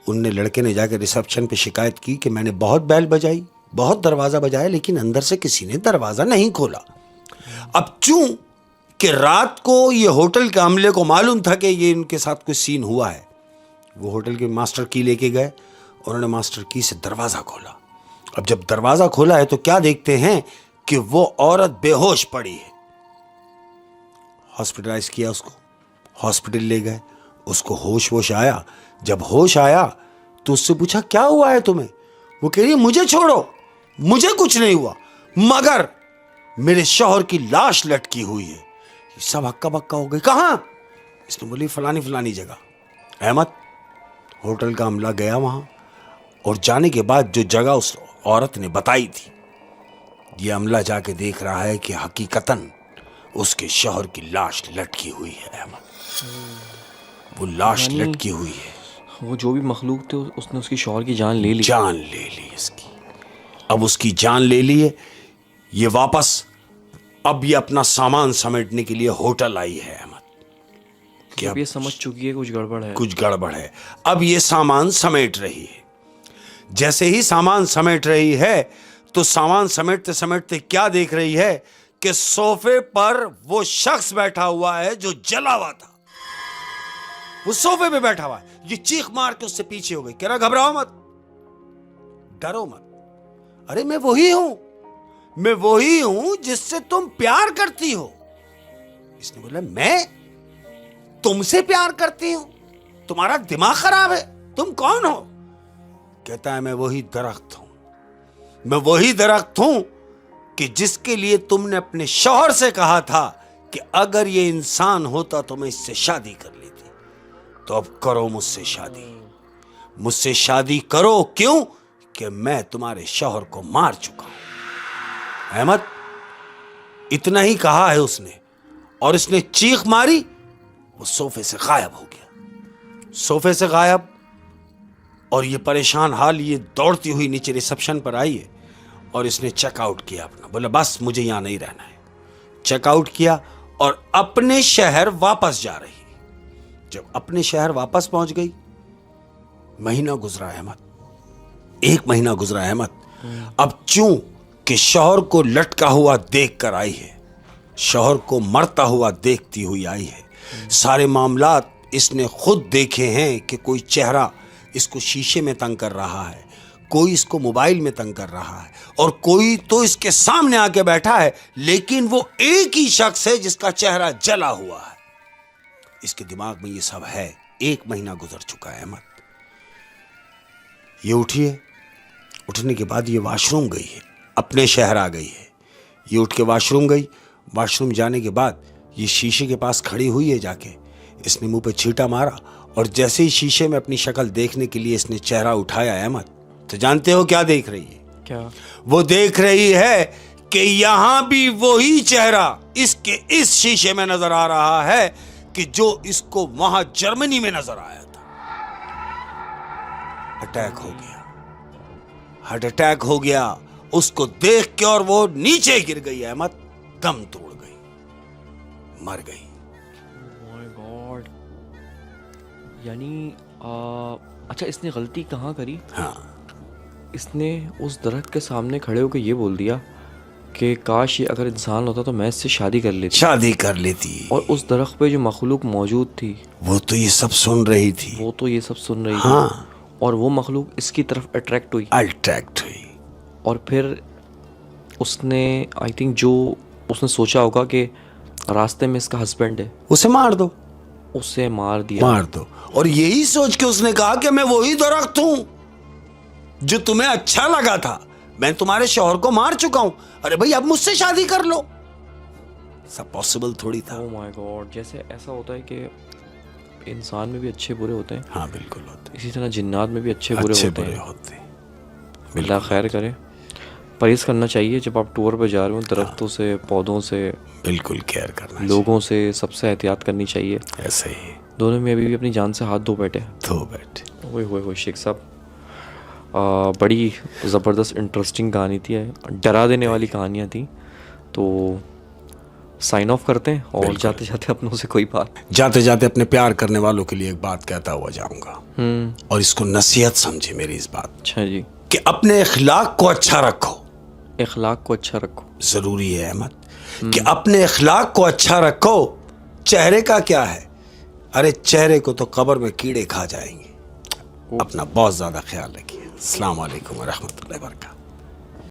उनने, लड़के ने जाकर रिसेप्शन पे शिकायत की कि मैंने बहुत बैल बजाई, बहुत दरवाजा बजाया, लेकिन अंदर से किसी ने दरवाजा नहीं खोला। अब चूं कि रात को ये होटल के अमले को मालूम था कि ये इनके साथ कुछ सीन हुआ है, वो होटल के मास्टर की लेके गए, उन्होंने मास्टर की से दरवाजा खोला। अब जब दरवाजा खोला है तो क्या देखते हैं कि वो औरत बेहोश पड़ी है। हॉस्पिटलाइज किया उसको, हॉस्पिटल ले गए, उसको होश आया। जब होश आया तो उससे पूछा क्या हुआ है तुम्हें? वो कह रही है मुझे छोड़ो, मुझे कुछ नहीं हुआ, मगर मेरे शौहर की लाश लटकी हुई है। सब हक्का बक्का हो गए। कहां? इसने बोली फलानी फलानी जगह। अहमद, होटल का अमला गया वहां और जाने के बाद जो जगह उस औरत ने बताई थी, ये अमला जाके देख रहा है कि हकीकतन उसके शौहर की लाश लटकी हुई है। अहमद, वो लाश लटकी हुई है। वो जो भी मखलूक थे उसने उसकी शौहर की जान ले ली। जान ले ली इसकी। अब उसकी जान ले ली है। ये वापस अब ये अपना सामान समेटने के लिए होटल आई है अहमद। अब ये समझ चुकी है कुछ गड़बड़ है, कुछ गड़बड़ है। अब ये सामान समेट रही है। जैसे ही सामान समेट रही है तो सामान समेटते समेटते क्या देख रही है कि सोफे पर वो शख्स बैठा हुआ है जो जला हुआ था। वो सोफे पे बैठा हुआ है। ये चीख मार के उससे पीछे हो गई, कह रहा घबराओ मत, डरो मत, अरे मैं वही हूं जिससे तुम प्यार करती हो। इसने बोला मैं तुमसे प्यार करती हूं? तुम्हारा दिमाग खराब है, तुम कौन हो? कहता है मैं वही दरख्त हूं कि जिसके लिए तुमने अपने शौहर से कहा था कि अगर ये इंसान होता तो मैं इससे शादी कर लेती। तो अब करो मुझसे शादी करो। क्यों? कि मैं तुम्हारे शौहर को मार चुका हूं। अहमद, इतना ही कहा है उसने और इसने चीख मारी, वो सोफे से गायब हो गया। सोफे से गायब, और ये परेशान हाल ये दौड़ती हुई नीचे रिसेप्शन पर आई है और इसने चेकआउट किया अपना। बोला बस मुझे यहां नहीं रहना है। चेकआउट किया और अपने शहर वापस जा रही। जब अपने शहर वापस पहुंच गई, महीना गुजरा अहमद, 1 महीना गुजरा अहमद। अब चूं कि शौहर को लटका हुआ देख कर आई है, शौहर को मरता हुआ देखती हुई आई है। सारे मामलात इसने खुद देखे हैं कि कोई चेहरा इसको शीशे में तंग कर रहा है, कोई इसको मोबाइल में तंग कर रहा है, और कोई तो इसके सामने आके बैठा है, लेकिन वो एक ही शख्स है जिसका चेहरा जला हुआ है। इसके दिमाग में ये सब है। 1 महीना गुजर चुका है अहमद। ये उठी है, उठने के बाद ये वॉशरूम गई है, अपने शहर आ गई है। ये उठ के वॉशरूम गई। वॉशरूम जाने के बाद ये शीशे के पास खड़ी हुई है। जाके इसने मुंह पे छींटा मारा और जैसे ही शीशे में अपनी शक्ल देखने के लिए इसने चेहरा उठाया अहमद, तो जानते हो क्या देख रही है? क्या? वो देख रही है कि यहां भी वही चेहरा इसके इस शीशे में नजर आ रहा है कि जो इसको वहां जर्मनी में नजर आया था। अटैक हो गया, हार्ट अटैक हो गया उसको देख के, और वो नीचे गिर गई अहमद, दम तोड़ गई, मर गई। My God. यानी अच्छा, इसने गलती कहाँ करी? हाँ, इसने उस दरख्त के सामने खड़े होकर ये बोल दिया कि काश ये अगर इंसान होता तो मैं इससे शादी कर लेती। और उस दरख्त पे जो मखलूक मौजूद थी वो तो ये सब सुन रही थी। हाँ। और वो मखलूक इसकी तरफ अट्रैक्ट हुई। और फिर उसने आई थिंक जो उसने सोचा होगा कि रास्ते में इसका हस्बैंड है, उसे मार दो। उसे मार दिया। और यही सोच के उसने कहा कि मैं वही दरख्त हूं जो तुम्हें अच्छा लगा था, मैं तुम्हारे शौहर को मार चुका हूं, अरे भाई अब मुझसे शादी कर लो। सब पॉसिबल थोड़ी था। Oh my God. जैसे ऐसा होता है कि इंसान में भी अच्छे बुरे होते हैं। हाँ बिल्कुल होते। इसी तरह जिन्नात में भी अच्छे बुरे होते हैं। अल्लाह खैर करे। परहेज करना चाहिए जब आप टूर पे जा रहे हो, दरख्तों से, पौधों से बिल्कुल केयर करना, लोगों से, सबसे एहतियात करनी चाहिए। ऐसे ही दोनों में अभी भी अपनी जान से हाथ धो बैठे। ओए शेख साहब, बड़ी ज़बरदस्त इंटरेस्टिंग कहानी थी, डरा देने वाली कहानियाँ थी। तो साइन ऑफ करते हैं और जाते जाते अपनों से कोई बात, जाते जाते अपने प्यार करने वालों के लिए एक बात कहता हुआ जाऊंगा, और इसको नसीहत समझे मेरी इस बात। अच्छा जी। कि अपने इखलाक को अच्छा रखो। इखलाक को अच्छा रखो जरूरी है अहमद, कि अपने इखलाक को अच्छा रखो। चेहरे का क्या है, अरे चेहरे को तो कब्र में कीड़े खा जाएंगे। अपना बहुत ज्यादा ख्याल रखिए। अस्सलाम वालेकुम व रहमतुल्लाहि व बरकातहू।